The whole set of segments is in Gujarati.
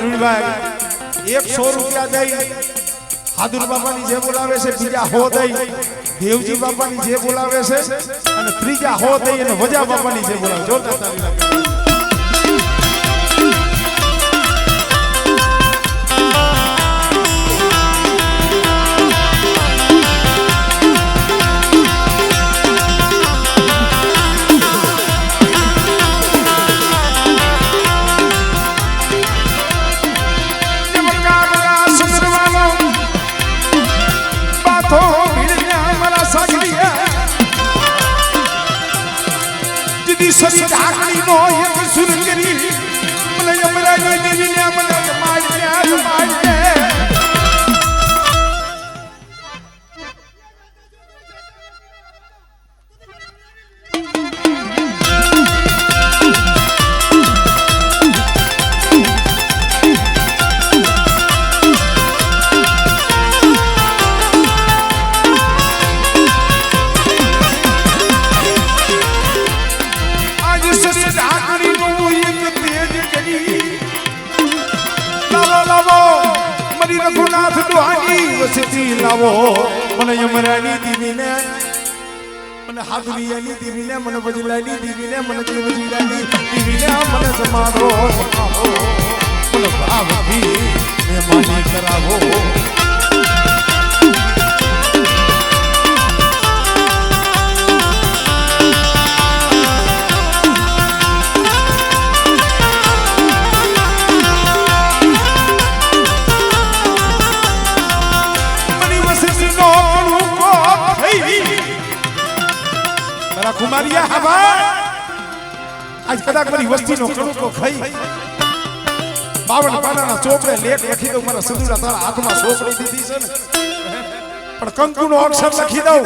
પ્રવીણભાઈ 100 રૂપિયા દઈ હાદુર બાપાની જે બોલાવે છે બીજા 100 દઈ દેવજી બાપાની જે બોલાવે છે અને ત્રીજા 100 દઈ અને વજા બાપાની જે બોલાવે જોરદાર તાળી લાગે સરી ઢાકણી નો એક સુર કરી મને યમરાજ દેવીને મને માર્યા રઘુનાથ દુહાની વસતી લાવો મને યમરાની દીવીને મને હાદુરિયાની દીવીને મને વજલાની દીવીને મને દેવજીલાની દીવીને મને સમારો મને ભાવથી મહેમાની કરાવો કુમારિયા હવા આજ કદાચ મારી વસ્તીનો કણુકો ખાઈ 52 પાનાના ચોપડે લેખ લખી દઉં મારા સદુડા તારા હાથમાં સોપડી દીધી છે ને પણ કંકુનો અક્ષર લખી દઉં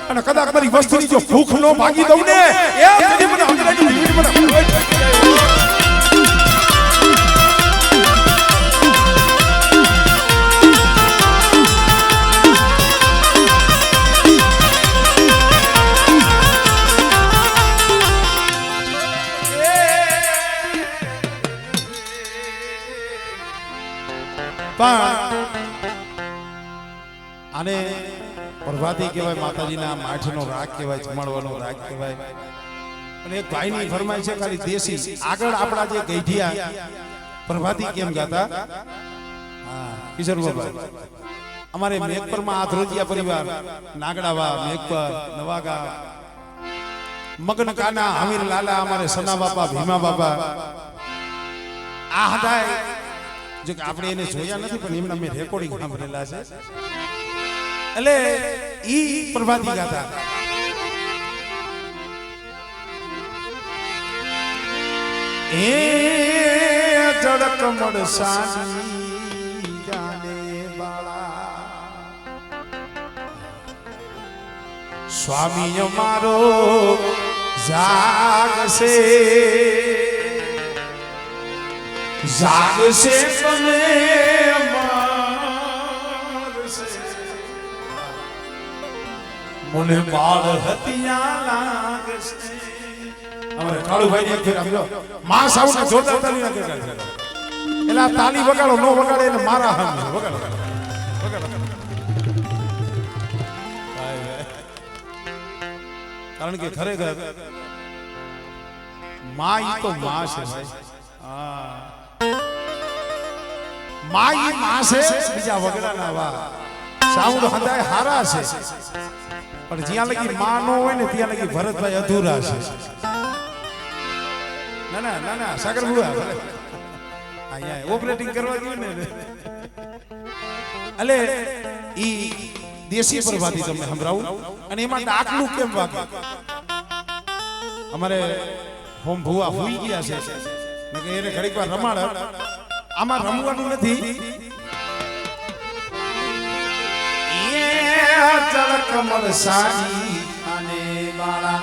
અને કદાચ મારી વસ્તીની જો ભૂખ નો ભાગી દઉં ને એ કદી મને અંગ્રેજી ભીડ મને આને પ્રભાતી કહેવાય માતાજીના માઠનો રાગ કહેવાય જમાડવાનો રાગ કહેવાય અને એક ભાઈની ફરમાય છે ખાલી દેશી આગળ આપણા જે ગઈઢિયા પ્રભાતી કેમ ગાતા હા કિશોર બાબા અમારે મેઘપરમાં આધ્રોજિયા પરિવાર નાગડાવા મેઘપર નવાગા મગન કાના હમીર લાલા અમારે સના બાપા ભીમા બાપા આ હતા જો કે આપણે એને જોયા નથી પણ એમના મેં રેકોર્ડિંગ સાંભળેલા છે એટલે ઈ પ્રભાતી ગાતા એ જડકમડ સાની જાને બાળા સ્વામી અમારો જાગશે જાગશે બને મને બાળ હતિયા લાગશે અમારે કાળુભાઈ ને એક ફેર આપજો માં સાઉન્ડ જોરદાર તાલી નાખે એલા તાલી વગાડો નો વગાડે એને મારા હામ વગાડો કારણ કે ખરેખર માં ઈ તો માં છે ભાઈ હા માં ઈ માં છે બીજા વગડાના વા સાઉન્ડ હદાય હારા છે પણ જ્યાં લગી માં નો હોય ને ત્યાં લગી ભરતભાઈ અધૂરા છે ના ના ના ના સાગર બુઆ અહીંયા ઓપરેટિંગ કરવા ગયું ને એટલે ઈ દેશી પ્રભાતી તમને સંભળાવું અને એમાં ડાકલું કેમ વાગે અમારે હોમ ભુવા હોઈ ગયા છે કે એને ઘડીક વાર રમાડ આમાં રમવાનું નથી કમળ સાની અને બાળા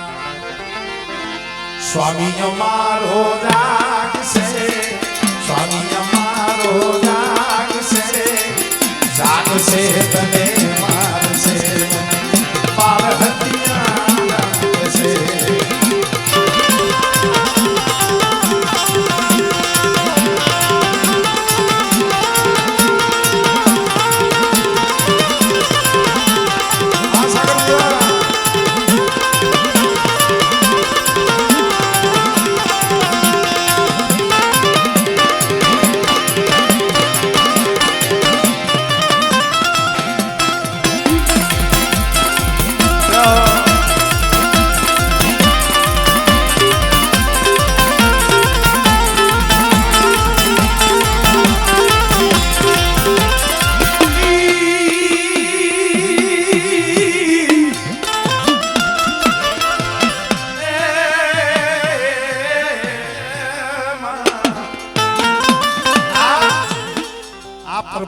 સ્વામી અમારો જાગશે સ્વામી અમારો જાગશે જાગશે તને મારશે પાર હતિયા લાગશે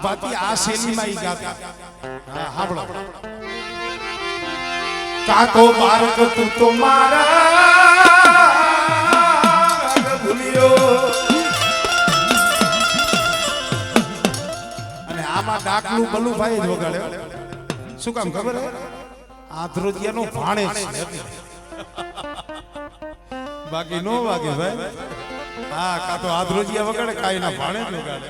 પ્રભાતી આ શૈલીમાં ઈ ગાતા. હા સાંભળો. કાકો બારક તું તો મારા ભૂલ્યો. અને આમાં ડાકલું બલુભાઈ જ વગાડ્યો. શું કામ ખબર હે? આધ્રોજિયાનો ભાણે છે બાકી નો વાગે ભાઈ. હા કા તો આધ્રોજિયા વગાડે કાઈ ના ભાણે જ વગાડે.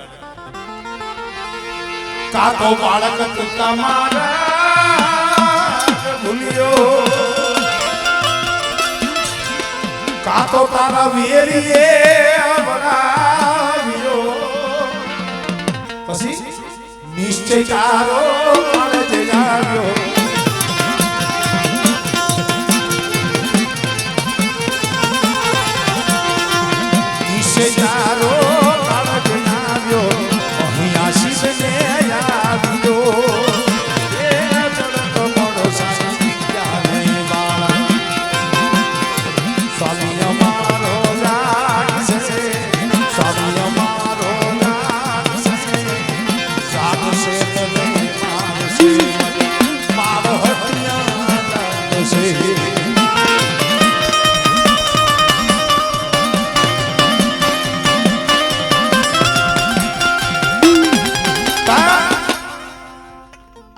કાતો બાળક તું તમારા ભૂલ્યો. કાતો તારા વેરીએ બનાવ્યો. પછી નિશ્ચય તારો મારે જગાવ્યો. નિશ્ચય તારો મારે જગાવ્યો. અહીં આશીષ ને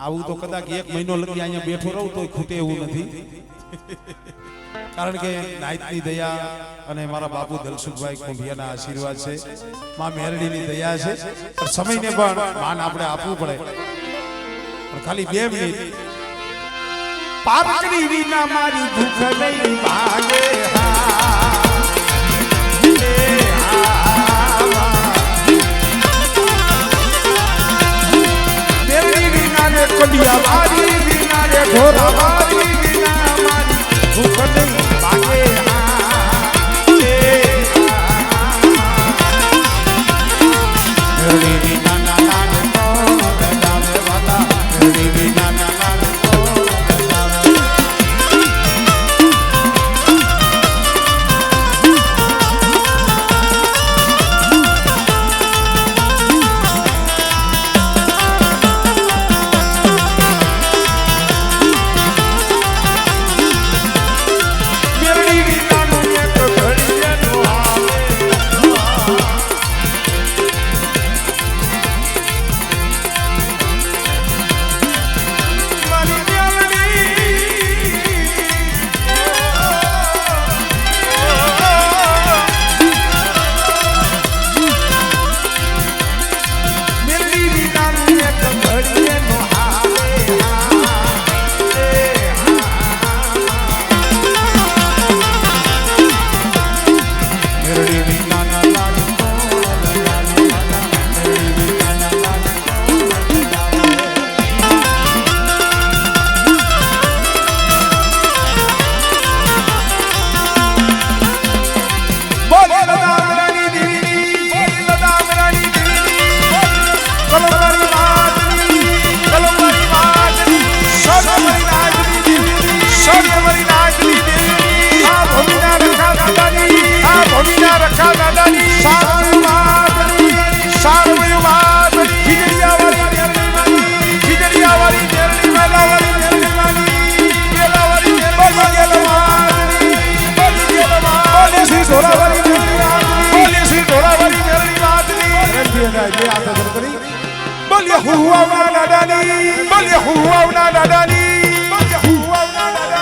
આવું તો કદાચ એક મહિનો લગી અહીંયા બેઠો રહું તો ખૂટે એવું નથી. કારણ કે નાયતની દયા અને મારા બાપુ દલસુખભાઈ કોંઢિયાના આશીર્વાદ છે, માં મેરડીની દયા છે. પણ સમયને પણ માન આપણે આપવું પડે. પણ ખાલી 2 મિનિટ. પાપકરી વિના મારી ભૂખ નહીં ભાગે. કડિયા મારી વિના રે ઘોરા મારી વિના મારી ભૂખ નહીં ભાગે. મેરડી વિના નાના ને કોણ બજાવે વાલા. મેરડી વિના નાના ને કોણ બજાવે. બોલિયા હુઆ ના દાદાની, બોલિયા હુઆ ના દાદાની.